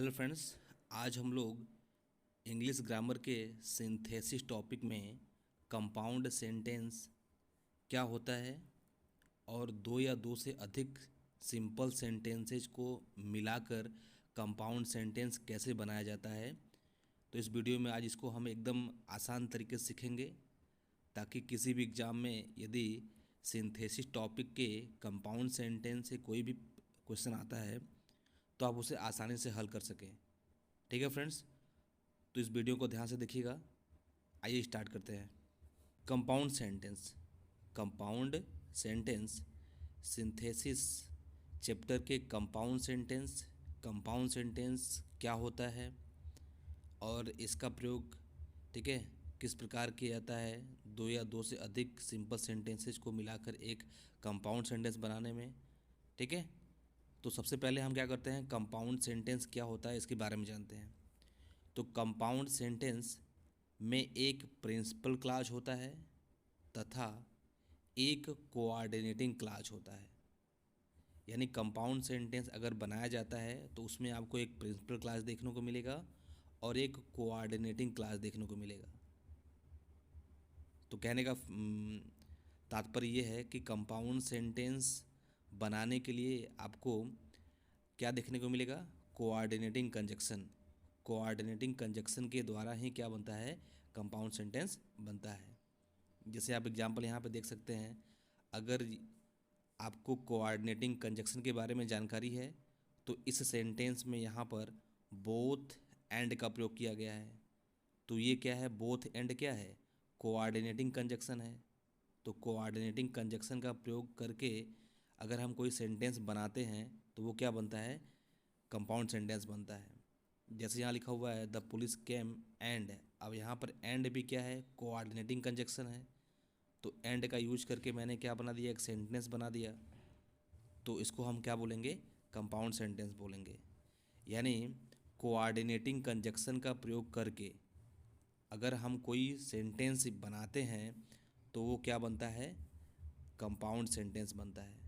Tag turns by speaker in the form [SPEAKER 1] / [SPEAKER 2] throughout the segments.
[SPEAKER 1] Hello friends. आज हम लोग इंग्लिश ग्रामर के सिंथेसिस टॉपिक में कंपाउंड सेंटेंस क्या होता है और दो या दो से अधिक सिंपल सेंटेंसेज को मिलाकर कंपाउंड सेंटेंस कैसे बनाया जाता है, तो इस वीडियो में आज इसको हम एकदम आसान तरीके से सीखेंगे ताकि किसी भी एग्ज़ाम में यदि सिंथेसिस टॉपिक के कंपाउंड सेंटेंस से कोई भी क्वेश्चन आता है तो आप उसे आसानी से हल कर सकें। ठीक है फ्रेंड्स, तो इस वीडियो को ध्यान से देखिएगा। आइए स्टार्ट करते हैं। Compound sentence. Compound sentence synthesis chapter के कंपाउंड सेंटेंस क्या होता है और इसका प्रयोग, ठीक है, किस प्रकार किया जाता है दो या दो से अधिक सिंपल सेंटेंसेस को मिलाकर एक कंपाउंड सेंटेंस बनाने में। ठीक है, तो सबसे पहले हम क्या करते हैं, कंपाउंड सेंटेंस क्या होता है इसके बारे में जानते हैं। तो कंपाउंड सेंटेंस में एक प्रिंसिपल क्लॉज होता है तथा एक कोऑर्डिनेटिंग क्लॉज होता है। यानी कंपाउंड सेंटेंस अगर बनाया जाता है तो उसमें आपको एक प्रिंसिपल क्लॉज देखने को मिलेगा और एक कोऑर्डिनेटिंग क्लॉज देखने को मिलेगा। तो कहने का तात्पर्य ये है कि कंपाउंड सेंटेंस बनाने के लिए आपको क्या देखने को मिलेगा, कोऑर्डिनेटिंग कंजक्शन। कोऑर्डिनेटिंग कंजक्शन के द्वारा ही क्या बनता है, कंपाउंड सेंटेंस बनता है। जैसे आप एग्जांपल यहाँ पे देख सकते हैं, अगर आपको कोऑर्डिनेटिंग कंजक्शन के बारे में जानकारी है तो इस सेंटेंस में यहाँ पर बोथ एंड का प्रयोग किया गया है। तो ये क्या है, बोथ एंड क्या है, कोऑर्डिनेटिंग कंजक्शन है। तो कोऑर्डिनेटिंग कंजक्शन का प्रयोग करके अगर हम कोई सेंटेंस बनाते हैं तो वो क्या बनता है, कंपाउंड सेंटेंस बनता है। जैसे यहाँ लिखा हुआ है द पुलिस केम एंड, अब यहाँ पर एंड भी क्या है, कोऑर्डिनेटिंग कंजक्शन है। तो एंड का यूज करके मैंने क्या बना दिया, एक सेंटेंस बना दिया। तो इसको हम क्या बोलेंगे, कंपाउंड सेंटेंस बोलेंगे। यानी कोऑर्डिनेटिंग कंजक्शन का प्रयोग करके अगर हम कोई सेंटेंस बनाते हैं तो वो क्या बनता है, कंपाउंड सेंटेंस बनता है।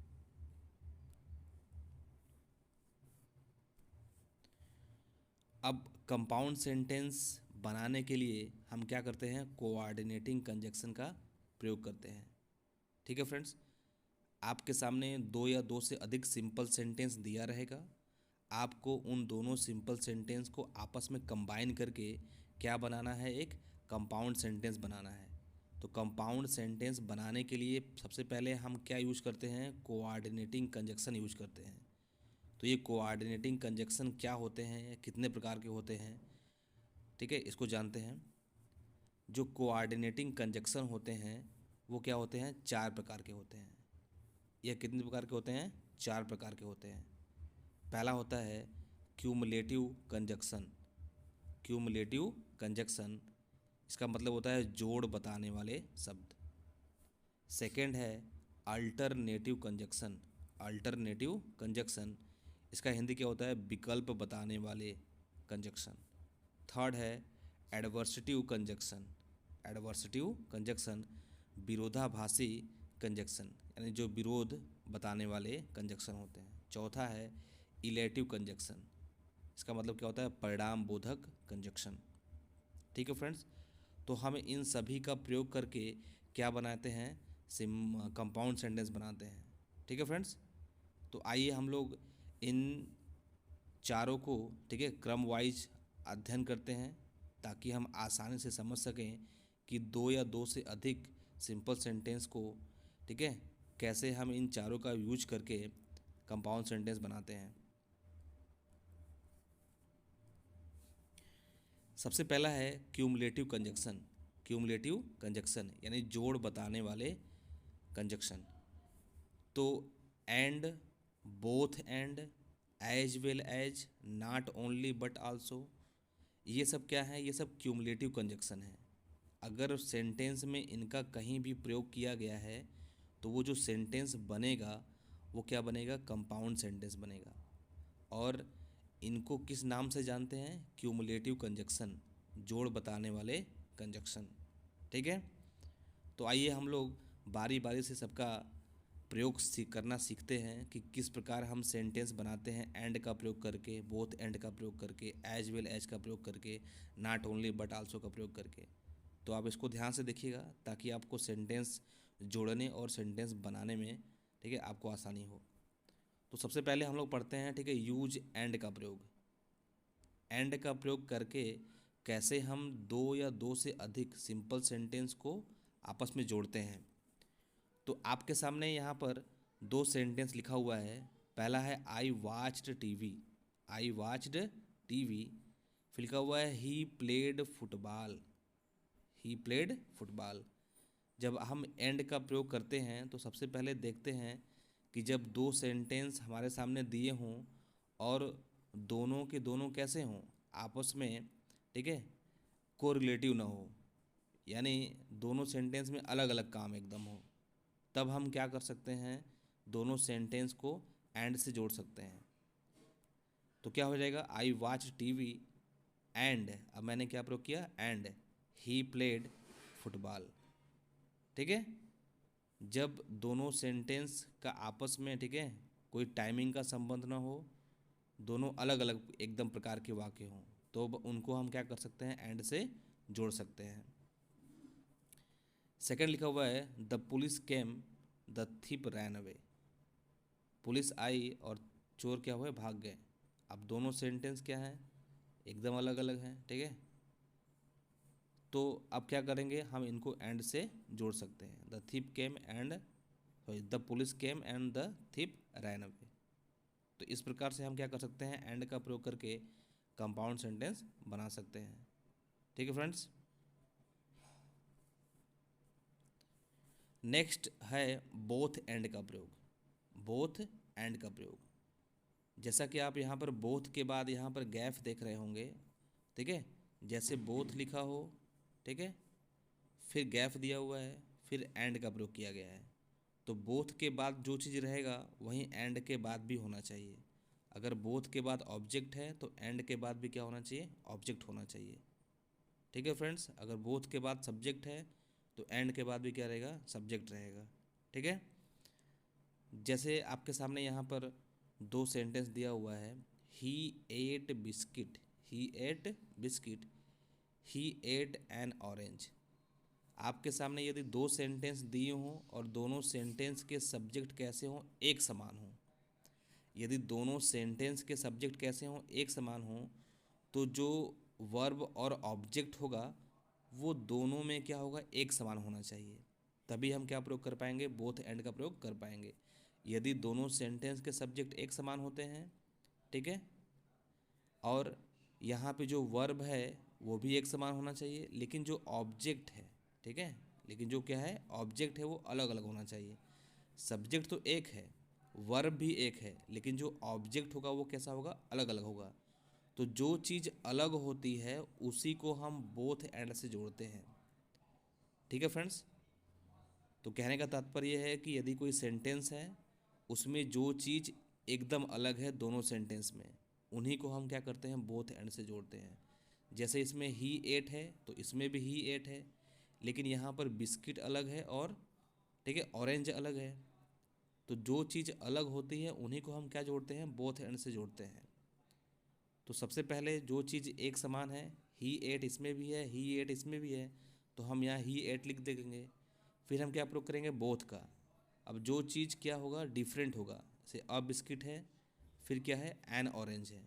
[SPEAKER 1] अब कंपाउंड सेंटेंस बनाने के लिए हम क्या करते हैं, कोऑर्डिनेटिंग कंजक्शन का प्रयोग करते हैं। ठीक है फ्रेंड्स, आपके सामने दो या दो से अधिक सिंपल सेंटेंस दिया रहेगा। आपको उन दोनों सिंपल सेंटेंस को आपस में कंबाइन करके क्या बनाना है, एक कंपाउंड सेंटेंस बनाना है। तो कंपाउंड सेंटेंस बनाने के लिए सबसे पहले हम क्या यूज करते हैं, कोऑर्डिनेटिंग कंजक्शन यूज करते हैं। तो ये कोऑर्डिनेटिंग कंजक्शन क्या होते हैं, कितने प्रकार के होते हैं, ठीक है, इसको जानते हैं। जो कोऑर्डिनेटिंग कंजक्शन होते हैं वो क्या होते हैं, चार प्रकार के होते हैं। यह कितने प्रकार के होते हैं, चार प्रकार के होते हैं। पहला होता है क्यूमुलेटिव कंजक्शन। क्यूमुलेटिव कंजक्शन इसका मतलब होता है जोड़ बताने वाले शब्द। सेकंड है अल्टरनेटिव कंजक्शन। अल्टरनेटिव कंजक्शन इसका हिंदी क्या होता है, विकल्प बताने वाले कंजक्शन। थर्ड है एडवर्सिटिव कंजक्शन। एडवर्सिटिव कंजक्शन विरोधाभासी कंजक्शन, यानी जो विरोध बताने वाले कंजक्शन होते हैं। चौथा है इलेटिव कंजक्शन, इसका मतलब क्या होता है, परिणाम बोधक कंजक्शन। ठीक है फ्रेंड्स, तो हम इन सभी का प्रयोग करके क्या बनाते हैं, कंपाउंड सेंटेंस बनाते हैं। ठीक है फ्रेंड्स, तो आइए हम लोग इन चारों को, ठीक है, क्रम वाइज अध्ययन करते हैं ताकि हम आसानी से समझ सकें कि दो या दो से अधिक सिंपल सेंटेंस को, ठीक है, कैसे हम इन चारों का यूज करके कंपाउंड सेंटेंस बनाते हैं। सबसे पहला है क्यूमुलेटिव कंजक्शन। क्यूमुलेटिव कंजक्शन यानी जोड़ बताने वाले कंजक्शन। तो and, both and, as well as, not only but also, ये सब क्या है, ये सब क्यूमुलेटिव कंजक्शन है। अगर सेंटेंस में इनका कहीं भी प्रयोग किया गया है तो वो जो सेंटेंस बनेगा वो क्या बनेगा, कंपाउंड सेंटेंस बनेगा। और इनको किस नाम से जानते हैं, क्यूमुलेटिव कंजक्शन, जोड़ बताने वाले कंजक्शन। ठीक है, तो आइए हम लोग बारी बारी से सबका प्रयोग करना सीखते हैं कि किस प्रकार हम सेंटेंस बनाते हैं एंड का प्रयोग करके, बोथ एंड का प्रयोग करके, एज वेल एज का प्रयोग करके, नॉट ओनली बट आल्सो का प्रयोग करके। तो आप इसको ध्यान से देखिएगा ताकि आपको सेंटेंस जोड़ने और सेंटेंस बनाने में, ठीक है, आपको आसानी हो। तो सबसे पहले हम लोग पढ़ते हैं, ठीक है, यूज एंड का प्रयोग। एंड का प्रयोग करके कैसे हम दो या दो से अधिक सिंपल सेंटेंस को आपस में जोड़ते हैं। तो आपके सामने यहाँ पर दो सेंटेंस लिखा हुआ है। पहला है I watched TV, I watched TV. फिर लिखा हुआ है he played football, he played football. जब हम एंड का प्रयोग करते हैं तो सबसे पहले देखते हैं कि जब दो सेंटेंस हमारे सामने दिए हों और दोनों के दोनों कैसे हों, आपस में, ठीक है, कोरिलेटिव ना हो, यानी दोनों सेंटेंस में अलग अलग काम एकदम हो, तब हम क्या कर सकते हैं, दोनों सेंटेंस को एंड से जोड़ सकते हैं। तो क्या हो जाएगा, आई वॉच टीवी एंड, अब मैंने क्या प्रयोग किया, एंड ही प्लेड फुटबॉल। ठीक है, जब दोनों सेंटेंस का आपस में, ठीक है, कोई टाइमिंग का संबंध ना हो, दोनों अलग अलग एकदम प्रकार के वाक्य हों, तो उनको हम क्या कर सकते हैं, एंड से जोड़ सकते हैं। सेकंड लिखा हुआ है the police came the thief ran away. Police आई और चोर क्या हुए, भाग गए। अब दोनों सेंटेंस क्या हैं, एकदम अलग अलग हैं, ठीक है। तो अब क्या करेंगे, हम इनको एंड से जोड़ सकते हैं। The thief came and, the police came and the thief ran away. तो इस प्रकार से हम क्या कर सकते हैं, एंड का प्रयोग करके कंपाउंड सेंटेंस बना सकते हैं। ठीक है फ्रेंड्स। नेक्स्ट है बोथ एंड का प्रयोग। बोथ एंड का प्रयोग, जैसा कि आप यहाँ पर बोथ के बाद यहाँ पर गैप देख रहे होंगे, ठीक है, जैसे बोथ लिखा हो, ठीक है, फिर गैप दिया हुआ है, फिर एंड का प्रयोग किया गया है। तो बोथ के बाद जो चीज़ रहेगा वहीं एंड के बाद भी होना चाहिए। अगर बोथ के बाद ऑब्जेक्ट है तो एंड के बाद भी क्या होना चाहिए, ऑब्जेक्ट होना चाहिए। ठीक है फ्रेंड्स, अगर बोथ के बाद सब्जेक्ट है तो एंड के बाद भी क्या रहेगा, सब्जेक्ट रहेगा। ठीक है, जैसे आपके सामने यहाँ पर दो सेंटेंस दिया हुआ है, he ate biscuit, he ate biscuit, he ate an orange. आपके सामने यदि दो सेंटेंस दिए हों और दोनों सेंटेंस के सब्जेक्ट कैसे हों, एक समान हों, यदि दोनों सेंटेंस के सब्जेक्ट कैसे हों, एक समान हों, तो जो वर्ब और ऑब्जेक्ट होगा वो दोनों में क्या होगा, एक समान होना चाहिए। तभी हम क्या प्रयोग कर पाएंगे, बोथ एंड का प्रयोग कर पाएंगे। यदि दोनों सेंटेंस के सब्जेक्ट एक समान होते हैं, ठीक है, और यहाँ पे जो वर्ब है वो भी एक समान होना चाहिए, लेकिन जो ऑब्जेक्ट है, ठीक है, लेकिन जो क्या है, ऑब्जेक्ट है वो अलग अलग होना चाहिए। सब्जेक्ट तो एक है, वर्ब भी एक है, लेकिन जो ऑब्जेक्ट होगा वो कैसा होगा, अलग अलग होगा। तो जो चीज़ अलग होती है उसी को हम बोथ एंड से जोड़ते हैं। ठीक है फ्रेंड्स, तो कहने का तात्पर्य है कि यदि कोई सेंटेंस है उसमें जो चीज़ एकदम अलग है दोनों सेंटेंस में, उन्हीं को हम क्या करते हैं, बोथ एंड से जोड़ते हैं। जैसे इसमें ही एट है तो इसमें भी ही एट है, लेकिन यहाँ पर बिस्किट अलग है और, ठीक है, ऑरेंज अलग है। तो जो चीज़ अलग होती है उन्हीं को हम क्या जोड़ते हैं, बोथ एंड से जोड़ते हैं। तो सबसे पहले जो चीज़ एक समान है, ही एट इसमें भी है, ही एट इसमें भी है, तो हम यहाँ ही एट लिख देंगे। फिर हम क्या प्रयोग करेंगे, बोथ का। अब जो चीज़ क्या होगा, डिफरेंट होगा, जैसे अ बिस्किट है, फिर क्या है, एन ऑरेंज है,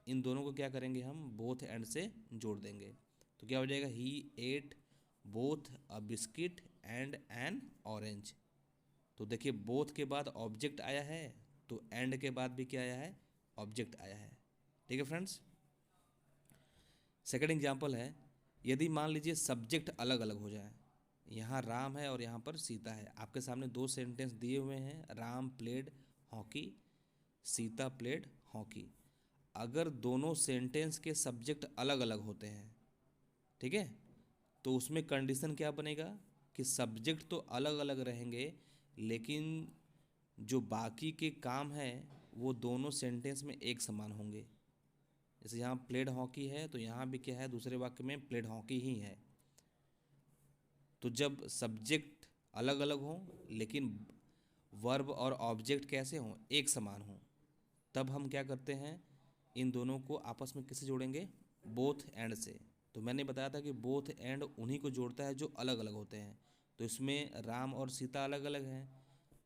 [SPEAKER 1] इन दोनों को क्या करेंगे, हम बोथ एंड से जोड़ देंगे। तो क्या हो जाएगा, he ate both a biscuit and an orange. तो देखिए बोथ के बाद ऑब्जेक्ट आया है, तो एंड के बाद भी क्या आया है, ऑब्जेक्ट आया है। ठीक है फ्रेंड्स। सेकंड एग्जांपल है, यदि मान लीजिए सब्जेक्ट अलग अलग हो जाए, यहाँ राम है और यहाँ पर सीता है। आपके सामने दो सेंटेंस दिए हुए हैं, Ram played hockey, Sita played hockey. अगर दोनों सेंटेंस के सब्जेक्ट अलग अलग होते हैं, ठीक है, तो उसमें कंडीशन क्या बनेगा कि सब्जेक्ट तो अलग अलग रहेंगे, लेकिन जो बाकी के काम हैं वो दोनों सेंटेंस में एक समान होंगे। जैसे यहाँ प्लेड हॉकी है तो यहाँ भी क्या है, दूसरे वाक्य में प्लेड हॉकी ही है। तो जब सब्जेक्ट अलग अलग हों लेकिन वर्ब और ऑब्जेक्ट कैसे हों, एक समान हों, तब हम क्या करते हैं, इन दोनों को आपस में किससे जोड़ेंगे, बोथ एंड से। तो मैंने बताया था कि बोथ एंड उन्हीं को जोड़ता है जो अलग अलग होते हैं। तो इसमें राम और सीता अलग अलग हैं,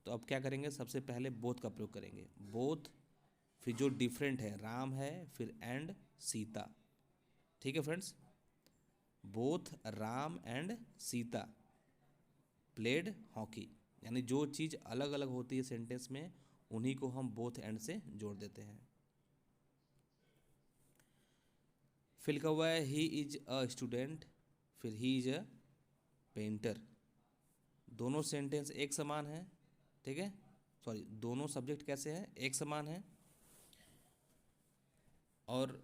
[SPEAKER 1] तो अब क्या करेंगे, सबसे पहले बोथ का प्रयोग करेंगे। बोथ, फिर जो डिफरेंट है राम है, फिर एंड सीता। ठीक है friends, both Ram and Sita played hockey, यानी जो चीज़ अलग अलग होती है सेंटेंस में उन्हीं को हम बोथ एंड से जोड़ देते हैं। फिर लिखा हुआ है ही इज अ स्टूडेंट, फिर ही इज अ पेंटर। दोनों सेंटेंस एक समान है, ठीक है, सॉरी दोनों सब्जेक्ट कैसे हैं, एक समान है। और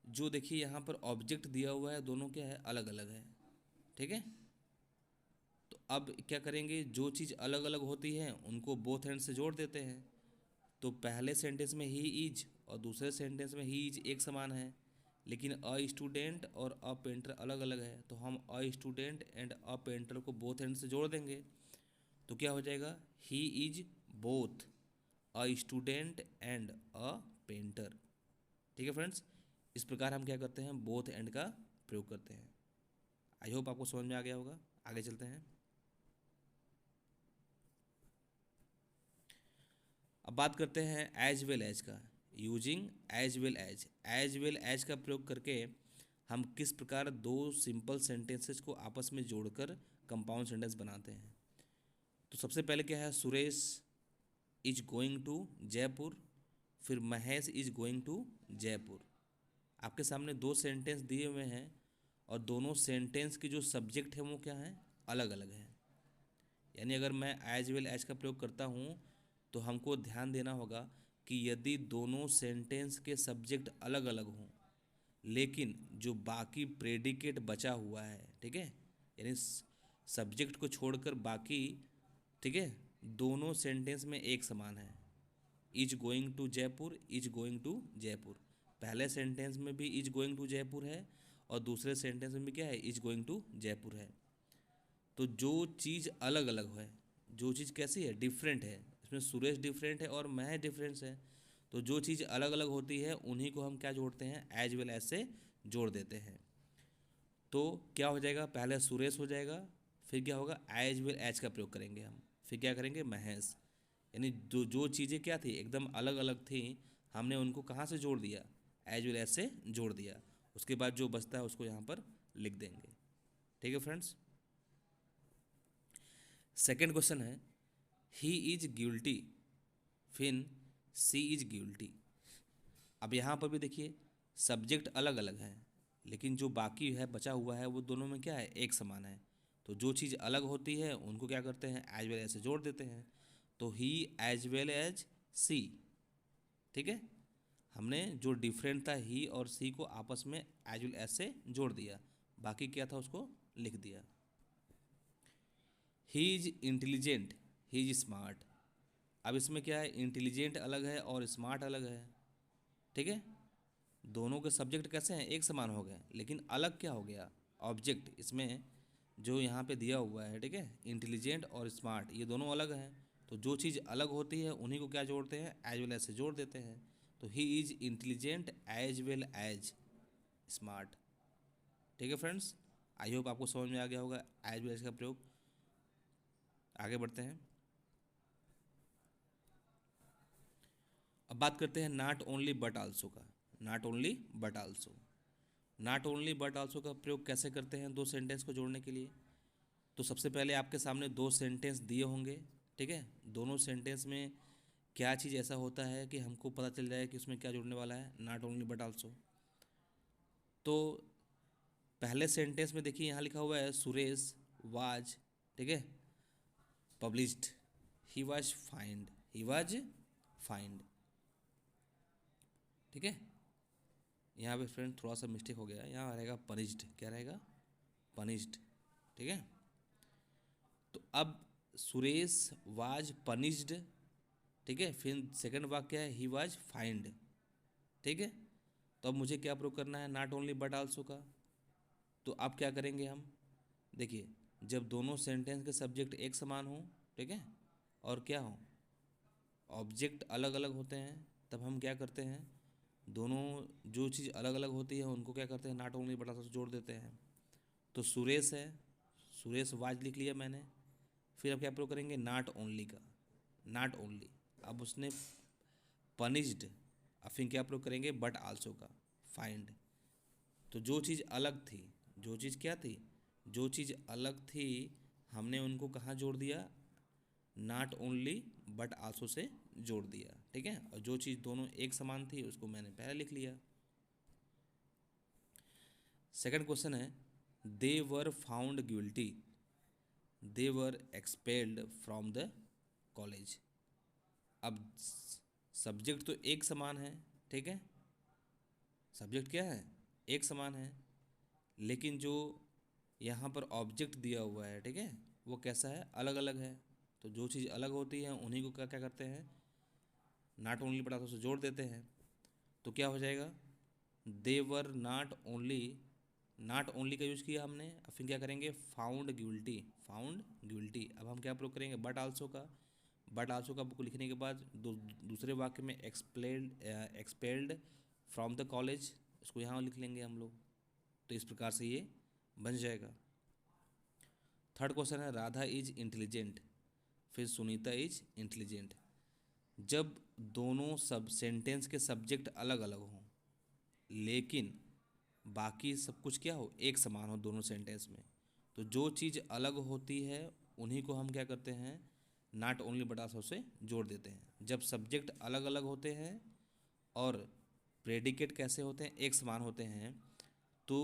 [SPEAKER 1] जो देखिए यहाँ पर ऑब्जेक्ट दिया हुआ है दोनों क्या है, अलग अलग है, ठीक है। तो अब क्या करेंगे, जो चीज़ अलग अलग होती है उनको बोथ एंड से जोड़ देते हैं। तो पहले सेंटेंस में ही इज और दूसरे सेंटेंस में ही इज एक समान है, लेकिन अ स्टूडेंट और अ पेंटर अलग अलग है, तो हम a student and a painter को बोथ एंड से जोड़ देंगे। तो क्या हो जाएगा, he is both a student and a painter. ठीक है फ्रेंड्स, इस प्रकार हम क्या करते हैं, बोथ एंड का प्रयोग करते हैं। आई होप आपको समझ में आ गया होगा। आगे चलते हैं। अब बात करते हैं एज वेल एज का। यूजिंग एज वेल एज का प्रयोग करके हम किस प्रकार दो सिंपल सेंटेंसेस को आपस में जोड़कर कंपाउंड सेंटेंस बनाते हैं। तो सबसे पहले क्या है, Suresh is going to Jaipur, फिर Mahesh is going to Jaipur. आपके सामने दो सेंटेंस दिए हुए हैं और दोनों सेंटेंस की जो सब्जेक्ट है वो क्या है, अलग अलग है। यानी अगर मैं एज वेल एज का प्रयोग करता हूँ तो हमको ध्यान देना होगा कि यदि दोनों सेंटेंस के सब्जेक्ट अलग अलग हों लेकिन जो बाकी प्रेडिकेट बचा हुआ है, ठीक है, यानी सब्जेक्ट को छोड़कर बाकी, ठीक है, दोनों सेंटेंस में एक समान है। Is going to Jaipur, is going to Jaipur, पहले सेंटेंस में भी इज गोइंग टू जयपुर है और दूसरे सेंटेंस में भी क्या है, इज गोइंग टू जयपुर है। तो जो चीज़ अलग अलग है, जो चीज़ कैसी है, डिफरेंट है, इसमें सुरेश डिफरेंट है और मैं डिफरेंस है, तो जो चीज़ अलग अलग होती है उन्हीं को हम क्या जोड़ते हैं, एज वेल एज से जोड़ देते हैं। तो क्या हो जाएगा, पहले सुरेश हो जाएगा, फिर क्या होगा, एज वेल एज का प्रयोग करेंगे हम, फिर क्या करेंगे, महेश। यानी जो जो चीज़ें क्या थी, एकदम अलग अलग थी, हमने उनको कहाँ से जोड़ दिया, एज वेल एज से जोड़ दिया। उसके बाद जो बचता है उसको यहाँ पर लिख देंगे। ठीक है फ्रेंड्स, सेकेंड क्वेश्चन है ही इज गिल्टी, फिर सी इज गिल्टी। अब यहाँ पर भी देखिए सब्जेक्ट अलग अलग हैं लेकिन जो बाकी है बचा हुआ है वो दोनों में क्या है, एक समान है। तो जो चीज़ अलग होती है उनको क्या करते हैं, एज वेल एज से जोड़ देते हैं। तो ही एज वेल एज सी, ठीक है, हमने जो डिफरेंट था ही और सी को आपस में एज वेल एज से जोड़ दिया, बाकी क्या था उसको लिख दिया। ही is intelligent, he is smart. अब इसमें क्या है, इंटेलिजेंट अलग है और स्मार्ट अलग है, ठीक है, दोनों के सब्जेक्ट कैसे हैं, एक समान हो गए, लेकिन अलग क्या हो गया, ऑब्जेक्ट इसमें जो यहाँ पे दिया हुआ है, ठीक है, इंटेलिजेंट और स्मार्ट ये दोनों अलग हैं। तो जो चीज़ अलग होती है उन्हीं को क्या जोड़ते हैं, एज वेल एज से जोड़ देते हैं। तो he is intelligent as well as smart. ठीक है फ्रेंड्स, आई होप आपको समझ में आ गया होगा एज वेल एज का प्रयोग। आगे बढ़ते हैं। अब बात करते हैं नॉट ओनली बट आल्सो का। Not only but also, not only but also का प्रयोग कैसे करते हैं दो सेंटेंस को जोड़ने के लिए। तो सबसे पहले आपके सामने दो सेंटेंस दिए होंगे, ठीक है, दोनों सेंटेंस में क्या चीज़ ऐसा होता है कि हमको पता चल जाए कि उसमें क्या जुड़ने वाला है, नॉट ओनली बट आल्सो। तो पहले सेंटेंस में देखिए यहाँ लिखा हुआ है सुरेश वाज, ठीक है, published, he was find, he was find, ठीक है। यहाँ पे फ्रेंड थोड़ा सा मिस्टेक हो गया, यहाँ रहेगा पनिश्ड, क्या रहेगा, पनिश्ड, ठीक है। तो अब सुरेश वाज पनिश्ड, ठीक है, फिर सेकंड वाक्य है ही वाज फाइंड, ठीक है। तो अब मुझे क्या प्रूव करना है, नॉट ओनली बट आल्सो का। तो अब क्या करेंगे हम, देखिए जब दोनों सेंटेंस के सब्जेक्ट एक समान हो, ठीक है, और क्या हो, ऑब्जेक्ट अलग अलग होते हैं तब हम क्या करते हैं, दोनों जो चीज़ अलग अलग होती है उनको क्या करते हैं, नॉट ओनली बटा से जोड़ देते हैं। तो सुरेश है, सुरेश वाज लिख लिया मैंने। फिर अब क्या प्रयोग करेंगे, नॉट ओनली का, नॉट ओनली। अब उसने पनिश्ड, अब फिर क्या प्रयोग करेंगे, बट आल्सो का, फाइंड। तो जो चीज़ अलग थी, जो चीज़ क्या थी, जो चीज़ अलग थी हमने उनको कहाँ जोड़ दिया, not only but also say जोड़ दिया, ठीक है। और जो चीज़ दोनों एक समान थी उसको मैंने पहले लिख लिया। सेकंड क्वेश्चन है, they were found guilty, they were expelled from the college. अब सब्जेक्ट तो एक समान है, ठीक है, सब्जेक्ट क्या है, एक समान है, लेकिन जो यहाँ पर ऑब्जेक्ट दिया हुआ है, ठीक है, वो कैसा है, अलग अलग है। तो जो चीज़ अलग होती है उन्हीं को क्या क्या करते हैं, नॉट ओनली बटा से जोड़ देते हैं। तो क्या हो जाएगा, they were not only, not only का यूज़ किया हमने। अब फिर क्या करेंगे, फाउंड गिल्टी, फाउंड गिल्टी। अब हम क्या प्रयोग करेंगे, बट आल्सो का, बट आल्सो का बुक लिखने के बाद दूसरे वाक्य में एक्सपेल्ड फ्रॉम द कॉलेज, इसको यहाँ लिख लेंगे हम लोग। तो इस प्रकार से ये बन जाएगा। थर्ड क्वेश्चन है, राधा इज इंटेलिजेंट, फिर सुनीता इज इंटेलिजेंट। जब दोनों सब सेंटेंस के सब्जेक्ट अलग अलग हों लेकिन बाकी सब कुछ क्या हो, एक समान हो दोनों सेंटेंस में, तो जो चीज़ अलग होती है उन्हीं को हम क्या करते हैं, नॉट ओनली बटा से जोड़ देते हैं। जब सब्जेक्ट अलग अलग होते हैं और प्रेडिकेट कैसे होते हैं, एक समान होते हैं, तो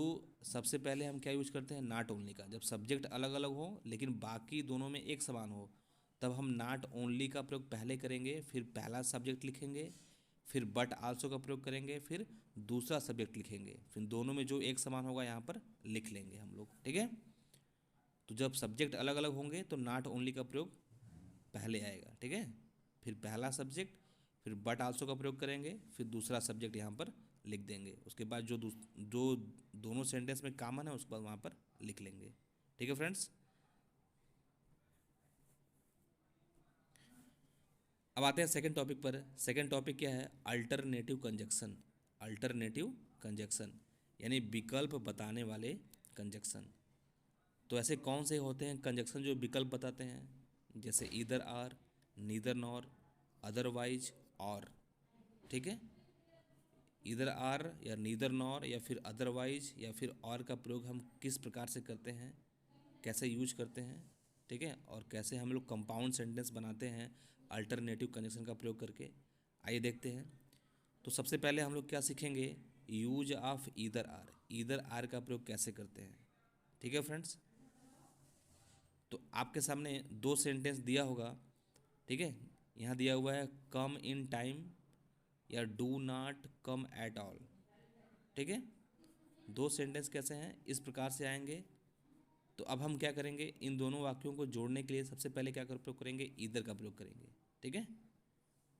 [SPEAKER 1] सबसे पहले हम क्या यूज करते हैं, नॉट ओनली का। जब सब्जेक्ट अलग अलग हो लेकिन बाकी दोनों में एक समान हो तब हम नॉट ओनली का प्रयोग पहले करेंगे, फिर पहला सब्जेक्ट लिखेंगे, फिर बट आल्सो का प्रयोग करेंगे, फिर दूसरा सब्जेक्ट लिखेंगे, फिर दोनों में जो एक समान होगा यहाँ पर लिख लेंगे हम लोग, ठीक है। तो जब सब्जेक्ट अलग अलग होंगे तो नॉट ओनली का प्रयोग पहले आएगा, ठीक है, फिर पहला सब्जेक्ट, फिर बट आल्सो का प्रयोग करेंगे, फिर दूसरा सब्जेक्ट यहाँ पर लिख देंगे। उसके बाद जो दोनों सेंटेंस में कॉमन है उसके बाद वहाँ पर लिख लेंगे, ठीक है फ्रेंड्स। अब आते हैं सेकंड टॉपिक पर। सेकंड टॉपिक क्या है, अल्टरनेटिव कंजक्शन। अल्टरनेटिव कंजक्शन यानी विकल्प बताने वाले कंजक्शन। तो ऐसे कौन से होते हैं कंजक्शन जो विकल्प बताते हैं, जैसे either or, neither nor, otherwise और, ठीक है। ईदर आर या नीदर नॉर या फिर अदरवाइज या फिर और का प्रयोग हम किस प्रकार से करते हैं, कैसे यूज करते हैं, ठीक है, और कैसे हम लोग कंपाउंड सेंटेंस बनाते हैं अल्टरनेटिव कंजक्शन का प्रयोग करके, आइए देखते हैं। तो सबसे पहले हम लोग क्या सीखेंगे, use of either or, either or का प्रयोग कैसे करते हैं, ठीक है फ्रेंड्स। तो आपके सामने दो सेंटेंस दिया होगा, ठीक है, यहाँ दिया हुआ है कम इन टाइम या do not come at all, ठीक है। दो सेंटेंस कैसे हैं, इस प्रकार से आएंगे। तो अब हम क्या करेंगे, इन दोनों वाक्यों को जोड़ने के लिए सबसे पहले क्या प्रयोग करेंगे, ईदर का प्रयोग करेंगे, ठीक है।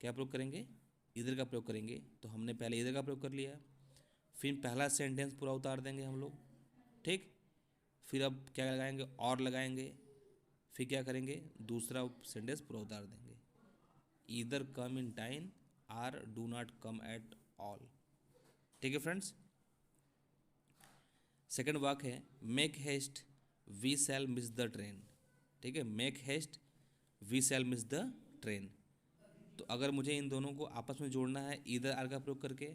[SPEAKER 1] क्या प्रयोग करेंगे, ईदर का प्रयोग करेंगे। तो हमने पहले ईदर का प्रयोग कर लिया, फिर पहला सेंटेंस पूरा उतार देंगे हम लोग, ठीक। फिर अब क्या लगाएंगे, और लगाएंगे, फिर क्या करेंगे, दूसरा सेंटेंस पूरा उतार देंगे, either come in time or do not come at all, ठीक है फ्रेंड्स। सेकंड वाक्य है make haste we shall miss the train, ठीक है, make haste we shall miss the train. तो अगर मुझे इन दोनों को आपस में जोड़ना है ईदर आर का प्रयोग करके,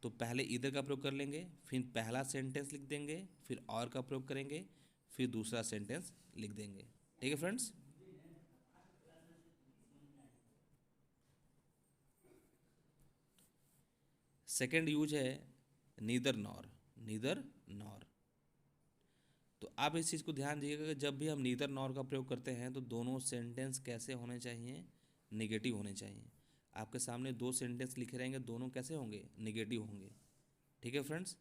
[SPEAKER 1] तो पहले ईदर का प्रयोग कर लेंगे, फिर पहला सेंटेंस लिख देंगे, फिर और का प्रयोग करेंगे, फिर दूसरा सेंटेंस लिख देंगे, ठीक है फ्रेंड्स। सेकेंड यूज है नीदर नॉर, नीदर नॉर। तो आप इस चीज़ को ध्यान दीजिएगा कि जब भी हम नीदर नॉर का प्रयोग करते हैं तो दोनों सेंटेंस कैसे होने चाहिए, निगेटिव होने चाहिए। आपके सामने दो सेंटेंस लिखे रहेंगे, दोनों कैसे होंगे, निगेटिव होंगे, ठीक है फ्रेंड्स।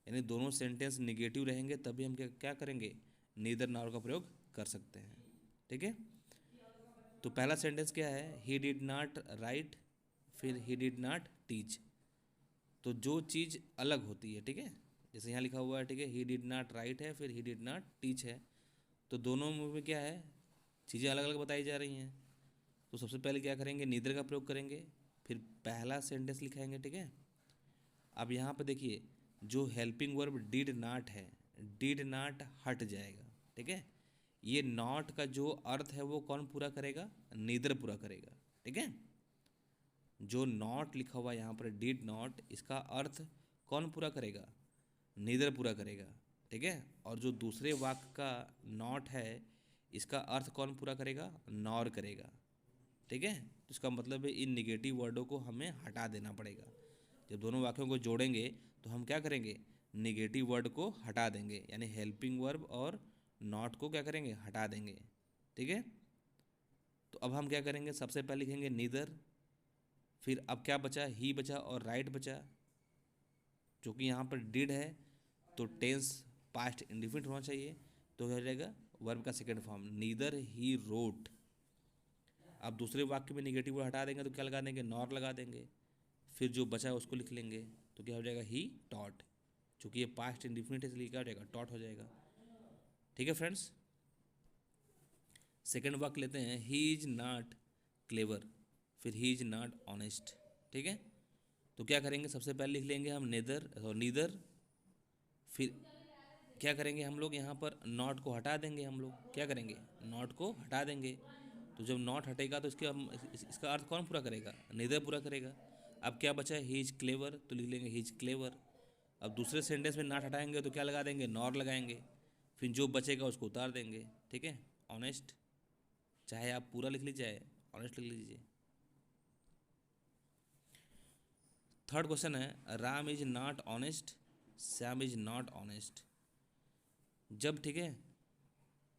[SPEAKER 1] यानी दोनों सेंटेंस निगेटिव रहेंगे तभी हम क्या क्या करेंगे, नीदर नॉर का प्रयोग कर सकते हैं, ठीक है। तो पहला सेंटेंस क्या है, ही डिड नॉट राइट, फिर ही डिड नॉट टीच। तो जो चीज़ अलग होती है, ठीक है, जैसे यहाँ लिखा हुआ है, ठीक है, ही डिड नॉट राइट है, फिर ही डिड नॉट टीच है, तो दोनों में क्या है, चीज़ें अलग अलग बताई जा रही हैं। तो सबसे पहले क्या करेंगे, नीदर का प्रयोग करेंगे, फिर पहला सेंटेंस लिखाएंगे, ठीक है। अब यहाँ पे देखिए जो हेल्पिंग वर्ब डिड नॉट है, डिड नॉट हट जाएगा, ठीक है। ये नॉट का जो अर्थ है वो कौन पूरा करेगा, नीदर पूरा करेगा, ठीक है। जो नॉट लिखा हुआ यहाँ पर डिड नॉट, इसका अर्थ कौन पूरा करेगा, नीदर पूरा करेगा, ठीक है। और जो दूसरे वाक्य का नॉट है, इसका अर्थ कौन पूरा करेगा, नॉर करेगा, ठीक है। तो इसका मतलब है इन निगेटिव वर्डों को हमें हटा देना पड़ेगा। जब दोनों वाक्यों को जोड़ेंगे तो हम क्या करेंगे, निगेटिव वर्ड को हटा देंगे, यानी हेल्पिंग वर्ब और नॉट को क्या करेंगे, हटा देंगे, ठीक है। तो अब हम क्या करेंगे, सबसे पहले लिखेंगे नीदर, फिर अब क्या बचा, ही बचा और राइट बचा। चूँकि यहाँ पर डिड है तो टेंस पास्ट इंडिफिनिट होना चाहिए, तो हो जाएगा वर्ब का second form, neither he wrote. अब दूसरे वाक्य में निगेटिव वर्ड हटा देंगे तो क्या लगा देंगे, नॉर लगा देंगे, फिर जो बचा है उसको लिख लेंगे, तो क्या हो जाएगा, ही टॉट। चूँकि ये पास्ट इंडिफिनिट है इसलिए क्या हो जाएगा, टॉट हो जाएगा, ठीक है फ्रेंड्स। सेकेंड वाक्य लेते हैं, ही इज नॉट क्लेवर, फिर ही इज नॉट ऑनेस्ट, ठीक है। तो क्या करेंगे, सबसे पहले लिख लेंगे हम नेदर और नीदर, फिर क्या करेंगे हम लोग, यहाँ पर नॉट को हटा देंगे, हम लोग क्या करेंगे, नॉट को हटा देंगे। तो जब नॉट हटेगा तो इसका अर्थ कौन पूरा करेगा, नीदर पूरा करेगा। अब क्या बचा है, ही इज क्लेवर, तो लिख लेंगे ही इज क्लेवर। अब दूसरे सेंटेंस में नॉट हटाएंगे तो क्या लगा देंगे, नॉर लगाएंगे, फिर जो बचेगा उसको उतार देंगे, ठीक है। ऑनेस्ट, चाहे आप पूरा लिख लीजिए, चाहे ऑनेस्ट लिख लीजिए। थर्ड क्वेश्चन है, Ram is not honest, Shyam is not honest. जब, ठीक है,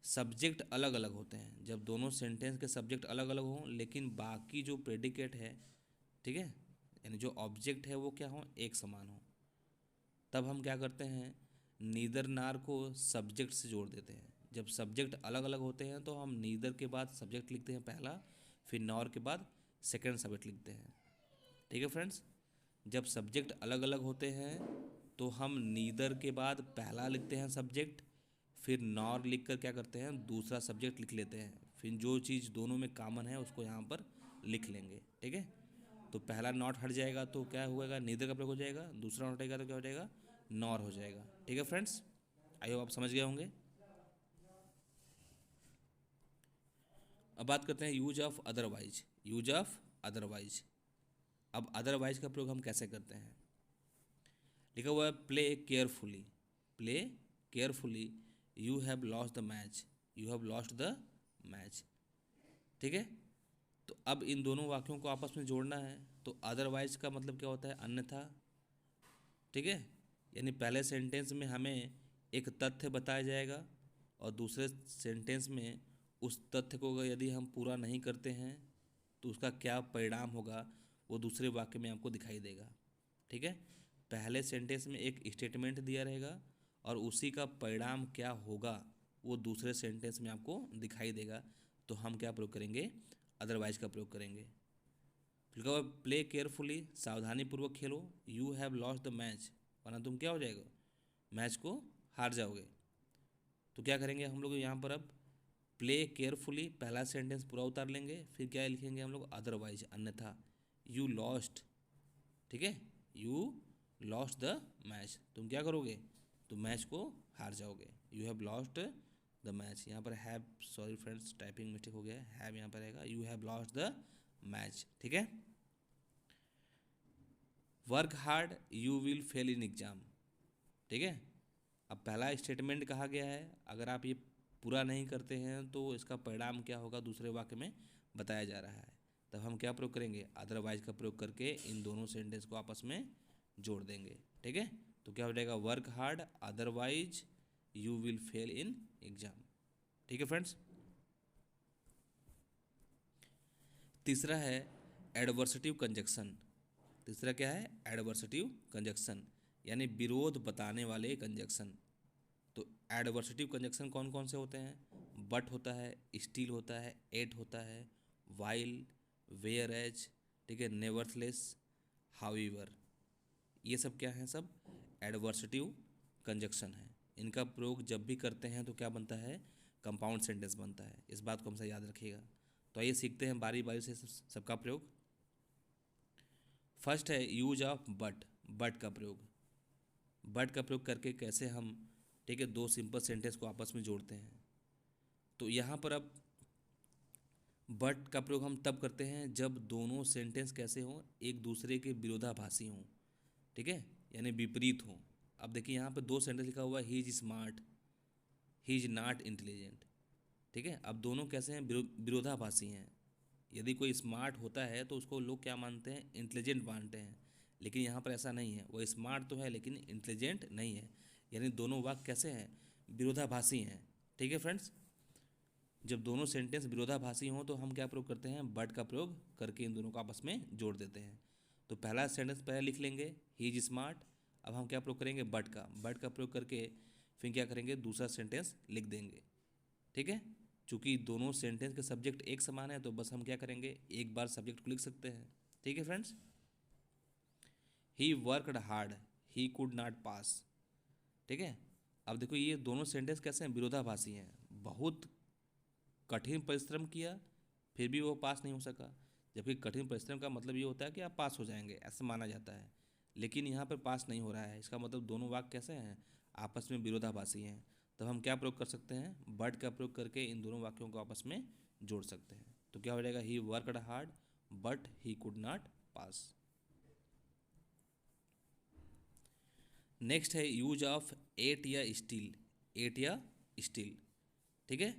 [SPEAKER 1] सब्जेक्ट अलग अलग होते हैं, जब दोनों सेंटेंस के सब्जेक्ट अलग अलग हों लेकिन बाकी जो प्रेडिकेट है, ठीक है, यानी जो ऑब्जेक्ट है वो क्या हो, एक समान हो, तब हम क्या करते हैं, नीदर नार को सब्जेक्ट से जोड़ देते हैं। जब सब्जेक्ट अलग अलग होते हैं तो हम नीदर के बाद सब्जेक्ट लिखते हैं पहला, फिर नॉर के बाद सेकेंड सब्जेक्ट लिखते हैं, ठीक है फ्रेंड्स। जब सब्जेक्ट अलग अलग होते हैं तो हम नीदर के बाद पहला लिखते हैं सब्जेक्ट, फिर नॉर लिख कर क्या करते हैं, दूसरा सब्जेक्ट लिख लेते हैं, फिर जो चीज़ दोनों में कॉमन है उसको यहाँ पर लिख लेंगे, ठीक है। तो पहला नॉट हट जाएगा तो क्या होगा, नीदर का प्रयोग हो जाएगा, दूसरा हटेगा तो क्या हो जाएगा, नॉर हो जाएगा, ठीक है फ्रेंड्स। आई होप आप समझ गए होंगे। अब बात करते हैं use of otherwise, use of otherwise. अब अदरवाइज का प्रयोग हम कैसे करते हैं, लिखा हुआ है play carefully, play carefully, you have lost the match, you have lost the match, ठीक है। तो अब इन दोनों वाक्यों को आपस में जोड़ना है, तो अदरवाइज का मतलब क्या होता है, अन्यथा, ठीक है। यानी पहले सेंटेंस में हमें एक तथ्य बताया जाएगा और दूसरे सेंटेंस में उस तथ्य को यदि हम पूरा नहीं करते हैं तो उसका क्या परिणाम होगा वो दूसरे वाक्य में आपको दिखाई देगा, ठीक है। पहले सेंटेंस में एक स्टेटमेंट दिया रहेगा और उसी का परिणाम क्या होगा वो दूसरे सेंटेंस में आपको दिखाई देगा, तो हम क्या प्रयोग करेंगे, अदरवाइज का प्रयोग करेंगे। फिर प्ले केयरफुली, सावधानीपूर्वक खेलो, you have lost the match, वरना तुम क्या हो जाएगा, मैच को हार जाओगे। तो क्या करेंगे हम लोग यहाँ पर, अब प्ले केयरफुली पहला सेंटेंस पूरा उतार लेंगे, फिर क्या लिखेंगे हम लोग, अदरवाइज, अन्यथा, यू लॉस्ट, ठीक है, यू लॉस्ट द मैच, तुम क्या करोगे, तो मैच को हार जाओगे, you have lost the match. यहाँ पर have, sorry friends typing mistake हो गया है, हैव यहाँ पर रहेगा, you have lost the match, ठीक है। Work hard you will fail in exam, ठीक है। अब पहला स्टेटमेंट कहा गया है, अगर आप ये पूरा नहीं करते हैं तो इसका परिणाम क्या होगा दूसरे वाक्य में बताया जा रहा है, तब हम क्या प्रयोग करेंगे, अदरवाइज का प्रयोग करके इन दोनों सेंटेंस को आपस में जोड़ देंगे, ठीक है। तो क्या हो जाएगा, work hard otherwise you will fail in exam, ठीक है फ्रेंड्स। तीसरा है एडवर्सिटिव कंजक्शन, तीसरा क्या है, एडवर्सिटिव कंजक्शन, यानी विरोध बताने वाले कंजक्शन। तो एडवर्सिटिव कंजक्शन कौन कौन से होते हैं, बट होता है, स्टिल होता है, एट होता है, वाइल, वेयर एज, ठीक है, नेवरथलेस, हाउएवर, ये सब क्या हैं, सब एडवर्सिटिव कंजक्शन है। इनका प्रयोग जब भी करते हैं तो क्या बनता है, कंपाउंड सेंटेंस बनता है, इस बात को हमसे याद रखिएगा। तो आइए सीखते हैं बारी बारी से सबका प्रयोग। फर्स्ट है यूज ऑफ बट का प्रयोग। बट का प्रयोग करके कैसे हम, ठीक है, दो सिंपल सेंटेंस को आपस में जोड़ते हैं। तो यहाँ पर अब बट का प्रयोग हम तब करते हैं जब दोनों सेंटेंस कैसे हों, एक दूसरे के विरोधाभासी हों, ठीक है, यानी विपरीत हों। अब देखिए यहाँ पर दो सेंटेंस लिखा हुआ है, he is smart, he is not intelligent, ठीक है। अब दोनों कैसे हैं, विरोधाभासी हैं। यदि कोई स्मार्ट होता है तो उसको लोग क्या मानते हैं, इंटेलिजेंट मानते हैं, लेकिन यहाँ पर ऐसा नहीं है, वो स्मार्ट तो है लेकिन इंटेलिजेंट नहीं है, यानी दोनों वाक्य कैसे हैं, विरोधाभासी हैं, ठीक है फ्रेंड्स। जब दोनों सेंटेंस विरोधाभासी हों तो हम क्या प्रयोग करते हैं, बट का प्रयोग करके इन दोनों को आपस में जोड़ देते हैं। तो पहला सेंटेंस पहले लिख लेंगे, ही इज स्मार्ट। अब हम क्या प्रयोग करेंगे, बट का प्रयोग करके फिर क्या करेंगे, दूसरा सेंटेंस लिख देंगे, ठीक है। चूँकि दोनों सेंटेंस के सब्जेक्ट एक समान है तो बस हम क्या करेंगे, एक बार सब्जेक्ट को लिख सकते हैं, ठीक है friends. He worked hard, he could not pass, ठीक है। अब देखो ये दोनों सेंटेंस कैसे हैं, विरोधाभासी हैं। बहुत कठिन परिश्रम किया फिर भी वो पास नहीं हो सका, जबकि कठिन परिश्रम का मतलब ये होता है कि आप पास हो जाएंगे, ऐसा माना जाता है, लेकिन यहाँ पर पास नहीं हो रहा है, इसका मतलब दोनों वाक्य कैसे हैं, आपस में विरोधाभासी हैं। तब हम क्या प्रयोग कर सकते हैं, बट का प्रयोग करके इन दोनों वाक्यों को आपस में जोड़ सकते हैं। तो क्या हो जाएगा, he worked hard but he could not pass. Next है यूज ऑफ एट या स्टील, एट या स्टील, ठीक है।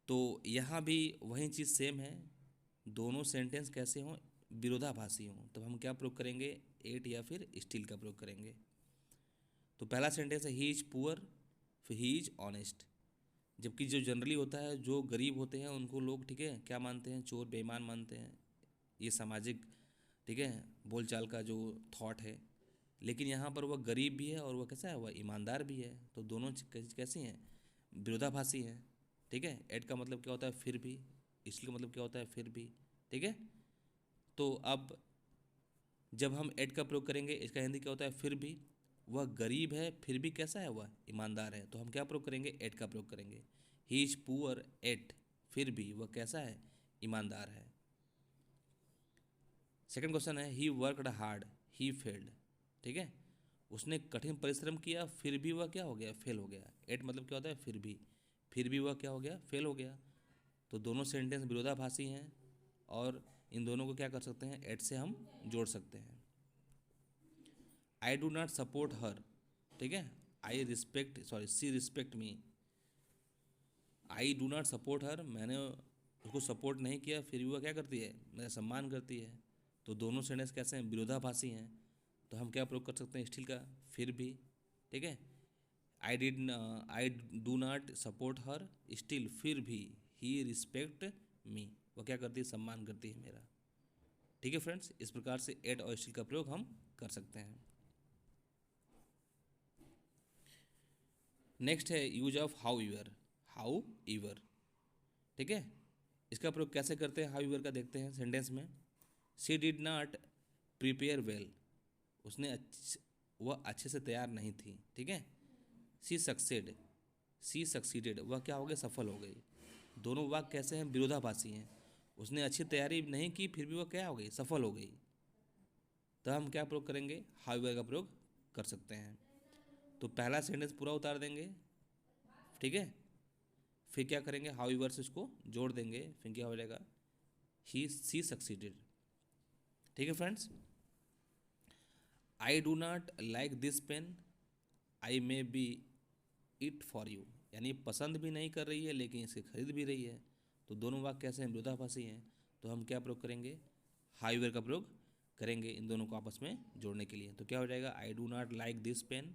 [SPEAKER 1] तो यहाँ भी वही चीज़ सेम है, दोनों सेंटेंस कैसे हों, विरोधाभासी हों, तब हम क्या प्रयोग करेंगे, एट या फिर स्टील का प्रयोग करेंगे। तो पहला सेंटेंस है ही इज पुअर, फिर ही इज ऑनेस्ट। जबकि जो जनरली होता है, जो गरीब होते हैं उनको लोग, ठीक है, क्या मानते हैं, चोर बेईमान मानते हैं, ये सामाजिक, ठीक है, बोलचाल का जो थॉट है। लेकिन यहाँ पर वह गरीब भी है और वह कैसा है, वह ईमानदार भी है, तो दोनों कैसी हैं, विरोधाभासी हैं, ठीक है। एट का मतलब क्या होता है, फिर भी, इसलिए मतलब क्या होता है, फिर भी, ठीक है। तो अब जब हम एट का प्रयोग करेंगे, इसका हिंदी क्या होता है, फिर भी। वह गरीब है फिर भी कैसा है, वह ईमानदार है, तो हम क्या प्रयोग करेंगे, एट का प्रयोग करेंगे। ही इज पुअर एट, फिर भी वह कैसा है, ईमानदार है। सेकंड क्वेश्चन है he worked hard, he failed, ठीक है। उसने कठिन परिश्रम किया फिर भी वह क्या हो गया, फेल हो गया। एट मतलब क्या होता है, फिर भी वह क्या हो गया, फेल हो गया। तो दोनों सेंटेंस विरोधाभासी हैं और इन दोनों को क्या कर सकते हैं, एट से हम जोड़ सकते हैं। I do not support her, ठीक है, she respect me. I do not support her, मैंने उसको सपोर्ट नहीं किया फिर भी वह क्या करती है, मेरा सम्मान करती है। तो दोनों सेंटेंस कैसे हैं, विरोधाभासी हैं, तो हम क्या प्रयोग कर सकते हैं, स्टिल का, फिर भी, ठीक है। आई do not support her still, फिर भी ही रिस्पेक्ट मी, वो क्या करती है, सम्मान करती है मेरा, ठीक है फ्रेंड्स। इस प्रकार से एट और स्टिल का प्रयोग हम कर सकते हैं। नेक्स्ट है यूज ऑफ हाउ ईवर, ठीक है। इसका प्रयोग कैसे करते हैं, हाउ ईवर का देखते हैं सेंटेंस में। She did not prepare well, वह अच्छे से तैयार नहीं थी, ठीक है। सी सक्सीडेड, वह क्या हो गई, सफल हो गई। दोनों वाक्य कैसे हैं, विरोधाभासी हैं। उसने अच्छी तैयारी नहीं की फिर भी वह क्या हो गई, सफल हो गई। तो हम क्या प्रयोग करेंगे, हाउएवर का प्रयोग कर सकते हैं। तो पहला सेंटेंस पूरा उतार देंगे, ठीक है। फिर क्या करेंगे, हाउएवर से उसको जोड़ देंगे, फिर क्या हो जाएगा, सी सक्सीडेड, ठीक है friends. I do not like this pen, I may buy it for you, यानी पसंद भी नहीं कर रही है लेकिन इसे खरीद भी रही है। तो दोनों वाक्य कैसे हैं, विरोधाभासी हैं, तो हम क्या प्रयोग करेंगे, हाउएवर का प्रयोग करेंगे इन दोनों को आपस में जोड़ने के लिए। तो क्या हो जाएगा, I do not like this pen,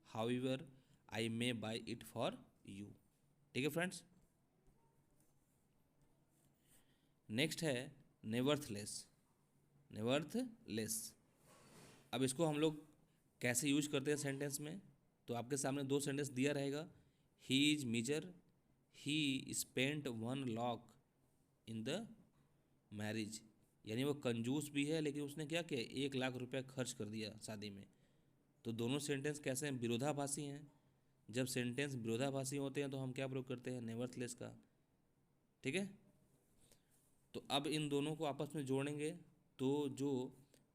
[SPEAKER 1] however I may buy it for you, ठीक है फ्रेंड्स। नेक्स्ट है नेवर्थलेस। अब इसको हम लोग कैसे यूज करते हैं सेंटेंस में, तो आपके सामने दो सेंटेंस दिया रहेगा। He is miser, he spent 1 lakh in the marriage, यानी वो कंजूस भी है लेकिन उसने क्या किया, 1 लाख रुपया खर्च कर दिया शादी में। तो दोनों सेंटेंस कैसे हैं, विरोधाभासी हैं। जब सेंटेंस विरोधाभासी होते हैं तो हम क्या प्रयोग करते हैं, नेवर्थलेस का, ठीक है। तो अब इन दोनों को आपस में जोड़ेंगे तो जो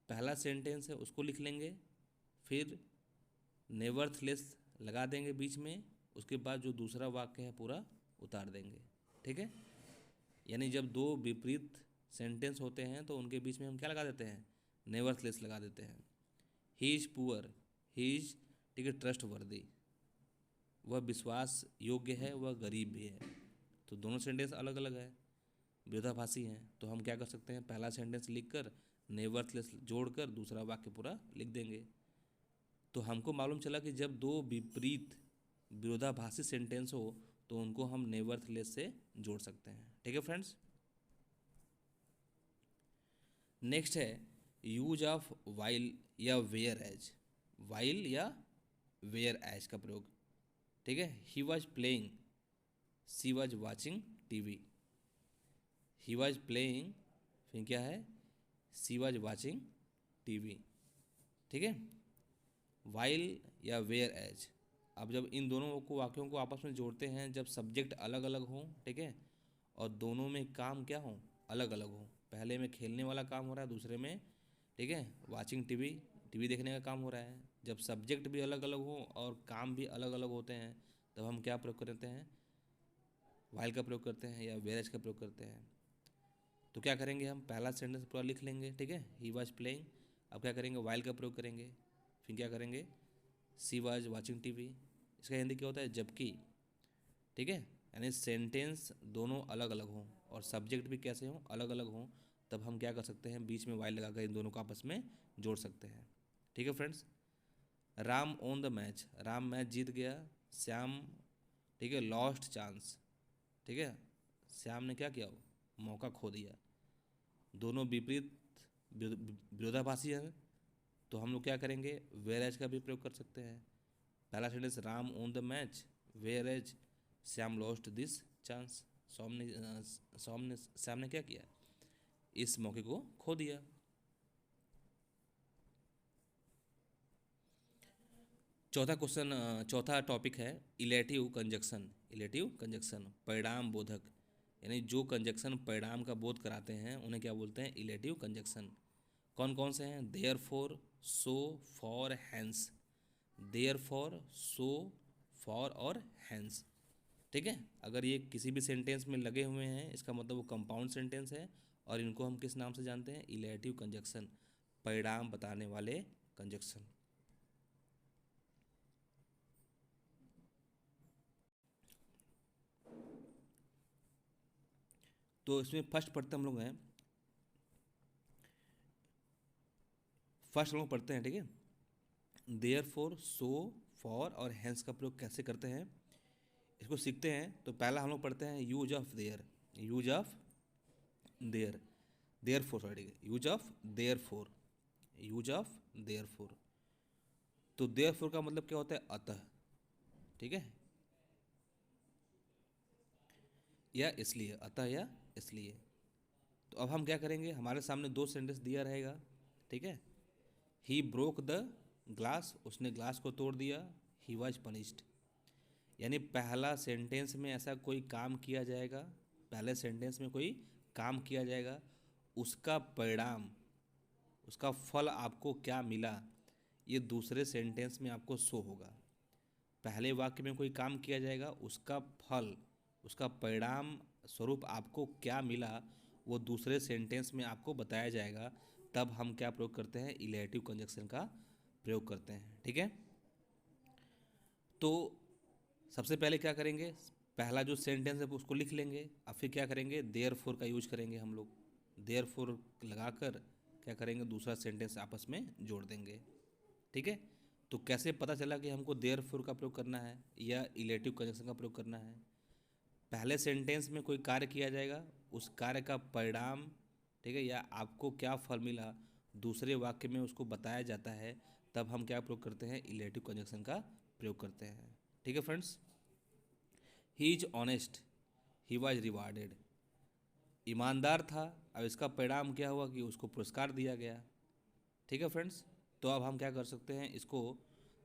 [SPEAKER 1] पहला सेंटेंस है उसको लिख लेंगे, फिर नेवर्थलेस लगा देंगे बीच में, उसके बाद जो दूसरा वाक्य है पूरा उतार देंगे। ठीक है, यानी जब दो विपरीत सेंटेंस होते हैं तो उनके बीच में हम क्या लगा देते हैं, नेवर्थलेस लगा देते हैं। He is poor, he is, ठीक है, ट्रस्ट वर्दी, वह विश्वास योग्य है, वह गरीब भी है। तो दोनों सेंटेंस अलग अलग है, विरोधाभासी हैं, तो हम क्या कर सकते हैं, पहला सेंटेंस लिखकर नेवर्थलेस जोड़कर दूसरा वाक्य पूरा लिख देंगे। तो हमको मालूम चला कि जब दो विपरीत विरोधाभासी सेंटेंस हो तो उनको हम नेवर्थलेस से जोड़ सकते हैं। ठीक है फ्रेंड्स, नेक्स्ट है यूज ऑफ वाइल या वेयर एज। वाइल या वेयर एज का प्रयोग। ठीक है, he was playing, she was watching TV. He was playing, फिर क्या है, सी वॉज वॉचिंग टीवी। ठीक है, वाइल या वेयर एज। अब जब इन दोनों को वाक्यों को आपस में जोड़ते हैं, जब सब्जेक्ट अलग अलग हों, ठीक है, और दोनों में काम क्या हो, अलग अलग हो। पहले में खेलने वाला काम हो रहा है, दूसरे में, ठीक है, वाचिंग टीवी, टीवी देखने का काम हो रहा है। जब सब्जेक्ट भी अलग अलग हो और काम भी अलग अलग होते हैं तब हम क्या प्रयोग करते हैं, वाइल का प्रयोग करते हैं या वेयर एज का प्रयोग करते हैं। तो क्या करेंगे, हम पहला सेंटेंस पूरा लिख लेंगे। ठीक है, ही वॉज प्लेइंग। अब क्या करेंगे, वाइल का प्रयोग करेंगे, फिर क्या करेंगे, सी वॉज वॉचिंग टीवी। इसका हिंदी क्या होता है, जबकि। ठीक है, यानी सेंटेंस दोनों अलग अलग हों और सब्जेक्ट भी कैसे हों, अलग अलग हों, तब हम क्या कर सकते हैं, बीच में वाइल लगाकर इन दोनों को आपस में जोड़ सकते हैं। ठीक है friends, Ram on the match, Ram match जीत गया, श्याम, ठीक है, लॉस्ट चांस। ठीक है, श्याम ने क्या किया, मौका खो दिया। दोनों विपरीत विरोधाभासी हैं, तो हम लोग क्या करेंगे, वेयर एज का भी प्रयोग कर सकते हैं। पहला sentence, Ram on the match, whereas Shyam lost this chance. Shyam ने क्या किया, इस मौके को खो दिया। चौथा क्वेश्चन, चौथा टॉपिक है इलेटिव कंजक्शन। इलेटिव कंजक्शन परिणाम बोधक, यानी जो कंजक्शन परिणाम का बोध कराते हैं उन्हें क्या बोलते हैं, इलेटिव कंजक्शन। कौन कौन से हैं, therefore, so, for, hence. Therefore, so, for और हैंस। ठीक है, अगर ये किसी भी सेंटेंस में लगे हुए हैं इसका मतलब वो कंपाउंड सेंटेंस है और इनको हम किस नाम से जानते हैं, इलेटिव कंजक्शन, परिणाम बताने वाले कंजक्शन। तो इसमें फर्स्ट पढ़ते हम लोग हैं, फर्स्ट हम लोग पढ़ते हैं। ठीक है, देयर फॉर, सो, फॉर और हैंस का प्रयोग कैसे करते हैं इसको सीखते हैं। तो पहला हम लोग पढ़ते हैं use of there. Use of there, therefore, sorry, use of therefore, use of therefore. तो देयर फोर का मतलब क्या होता है, अतः। ठीक है, या इसलिए, अतः या इसलिए। तो अब हम क्या करेंगे, हमारे सामने दो सेंटेंस दिया रहेगा। ठीक है, ही ब्रोक द ग्लास, उसने ग्लास को तोड़ दिया, ही वॉज पनिश्ड। यानी पहला सेंटेंस में ऐसा कोई काम किया जाएगा, पहले सेंटेंस में कोई काम किया जाएगा, उसका परिणाम, उसका फल आपको क्या मिला, ये दूसरे सेंटेंस में आपको शो होगा। पहले वाक्य में कोई काम किया जाएगा, उसका फल, उसका परिणाम स्वरूप आपको क्या मिला वो दूसरे सेंटेंस में आपको बताया जाएगा। तब हम क्या प्रयोग करते हैं, इलेटिव कंजक्शन का प्रयोग करते हैं। ठीक है, तो सबसे पहले क्या करेंगे, पहला जो सेंटेंस है उसको लिख लेंगे। अब फिर क्या करेंगे, देयर फोर का यूज करेंगे हम लोग। देयर फोर लगाकर क्या करेंगे, दूसरा सेंटेंस आपस में जोड़ देंगे। ठीक है, तो कैसे पता चला कि हमको देयर फोर का प्रयोग करना है या इलेटिव कंजक्शन का प्रयोग करना है, पहले सेंटेंस में कोई कार्य किया जाएगा, उस कार्य का परिणाम, ठीक है, या आपको क्या फल मिला दूसरे वाक्य में उसको बताया जाता है, तब हम क्या प्रयोग करते हैं, इलेटिव कंजक्शन का प्रयोग करते हैं। ठीक है friends, he is honest, he was rewarded. ईमानदार था, अब इसका परिणाम क्या हुआ कि उसको पुरस्कार दिया गया। ठीक है फ्रेंड्स, तो अब हम क्या कर सकते हैं, इसको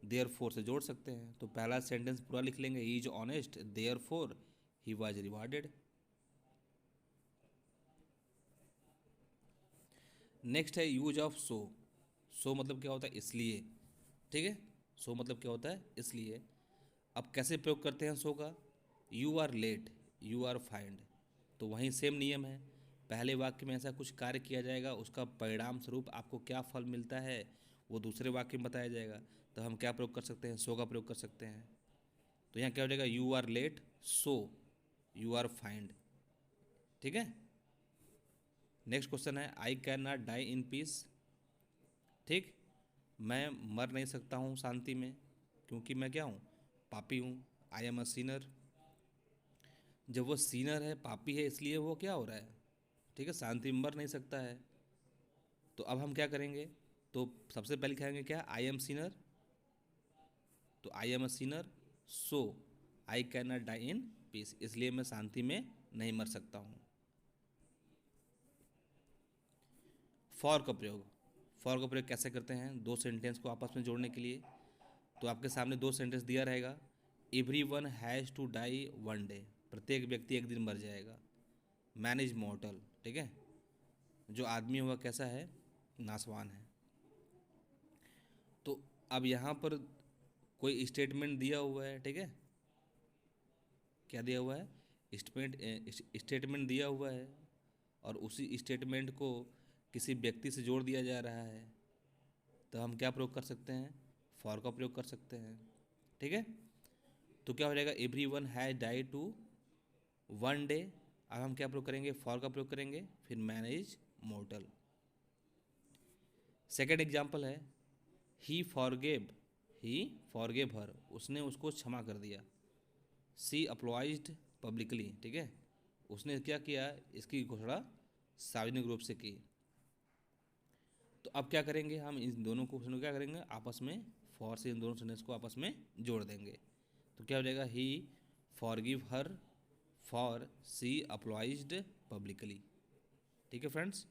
[SPEAKER 1] देयर फोर से जोड़ सकते हैं। तो पहला सेंटेंस पूरा लिख लेंगे, he is honest, therefore he was rewarded. Next है यूज ऑफ सो। सो मतलब क्या होता है, इसलिए। ठीक है, सो मतलब क्या होता है, इसलिए। अब कैसे प्रयोग करते हैं सो का? You are late, you are fined. तो वहीं सेम नियम है, पहले वाक्य में ऐसा कुछ कार्य किया जाएगा, उसका परिणाम स्वरूप आपको क्या फल मिलता है वो दूसरे वाक्य में बताया जाएगा। तो हम क्या प्रयोग कर सकते हैं, सो का प्रयोग कर सकते हैं। तो यहाँ क्या हो जाएगा, you are late so you are fined. ठीक है। नेक्स्ट क्वेश्चन है I can not die in peace. ठीक, मैं मर नहीं सकता हूँ शांति में, क्योंकि मैं क्या हूँ, पापी हूँ। I am a sinner. जब वो सीनर है, पापी है, इसलिए वो क्या हो रहा है, ठीक है, शांति में मर नहीं सकता है। तो अब हम क्या करेंगे, तो सबसे पहले कहेंगे क्या, आई एम सीनर। तो I am a sinner so I can not die in peace, इसलिए मैं शांति में नहीं मर सकता हूँ। फॉर का प्रयोग, फॉर का प्रयोग कैसे करते हैं, दो सेंटेंस को आपस में जोड़ने के लिए। तो आपके सामने दो सेंटेंस दिया रहेगा, everyone has to die one day, प्रत्येक व्यक्ति एक दिन मर जाएगा। मैन इज मॉर्टल, ठीक है, जो आदमी हुआ कैसा है, नासवान है। तो अब यहाँ पर कोई स्टेटमेंट दिया हुआ है, ठीक है, क्या दिया हुआ है, स्टेटमेंट दिया हुआ है, और उसी स्टेटमेंट को किसी व्यक्ति से जोड़ दिया जा रहा है। तो हम क्या प्रयोग कर सकते हैं, फॉर का प्रयोग कर सकते हैं। ठीक है, तो क्या हो जाएगा, everyone has die to one day. अब हम क्या प्रयोग करेंगे, फॉर का प्रयोग करेंगे, फिर man is mortar. Second example है, ही फॉरगेव हर, उसने उसको क्षमा कर दिया। सी अप्लॉइज्ड पब्लिकली, ठीक है, उसने क्या किया, इसकी घोषणा सार्वजनिक रूप से की। तो अब क्या करेंगे, हम इन दोनों को क्या करेंगे, आपस में फॉर से इन दोनों सेंटेंस को आपस में जोड़ देंगे। तो क्या हो जाएगा, he forgive her for she apologized publicly. ठीक है फ्रेंड्स।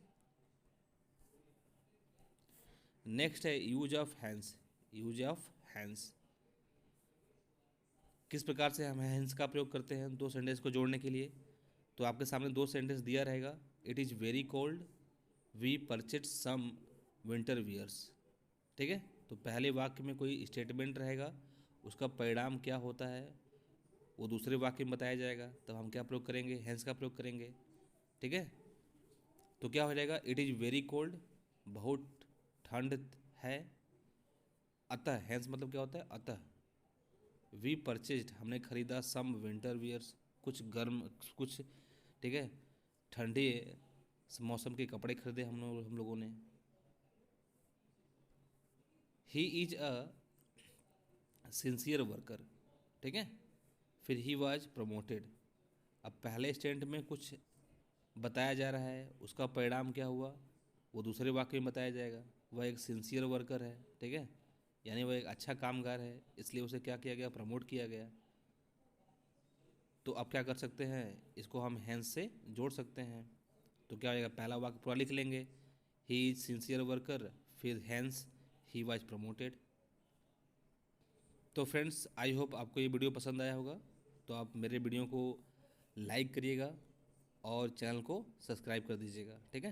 [SPEAKER 1] नेक्स्ट है use of hands. Use of hands, किस प्रकार से हम हैंड्स का प्रयोग करते हैं दो सेंटेंस को जोड़ने के लिए। तो आपके सामने दो सेंटेंस दिया रहेगा, it is very cold we purchase some winter wears. ठीक है, तो पहले वाक्य में कोई स्टेटमेंट रहेगा, उसका परिणाम क्या होता है वो दूसरे वाक्य में बताया जाएगा। तब हम क्या प्रयोग करेंगे, हैंस का प्रयोग करेंगे। ठीक है, तो क्या हो जाएगा, इट इज़ वेरी कोल्ड, बहुत ठंड है। अतः, हैंस मतलब क्या होता है, अतः। वी परचेज्ड, हमने खरीदा, सम विंटर वियर्स, कुछ गर्म, कुछ, ठीक है, ठंडे मौसम के कपड़े खरीदे हम लोगों ने। He is a sincere worker, ठीक है, फिर ही वाज प्रमोटेड। अब पहले स्टेंट में कुछ बताया जा रहा है, उसका परिणाम क्या हुआ वो दूसरे वाक्य में बताया जाएगा। वह एक सिंसियर वर्कर है, ठीक है, यानी वह एक अच्छा कामगार है, इसलिए उसे क्या किया गया, प्रमोट किया गया। तो अब क्या कर सकते हैं, इसको हम हैंस से जोड़ सकते हैं। तो क्या हो जाएगा, पहला वाक्य पूरा लिख लेंगे, ही इज सिंसियर वर्कर, फिर हैंस ही वाज प्रमोटेड। तो फ्रेंड्स, आई होप आपको ये वीडियो पसंद आया होगा। तो आप मेरे वीडियो को लाइक करिएगा और चैनल को सब्सक्राइब कर दीजिएगा। ठीक है।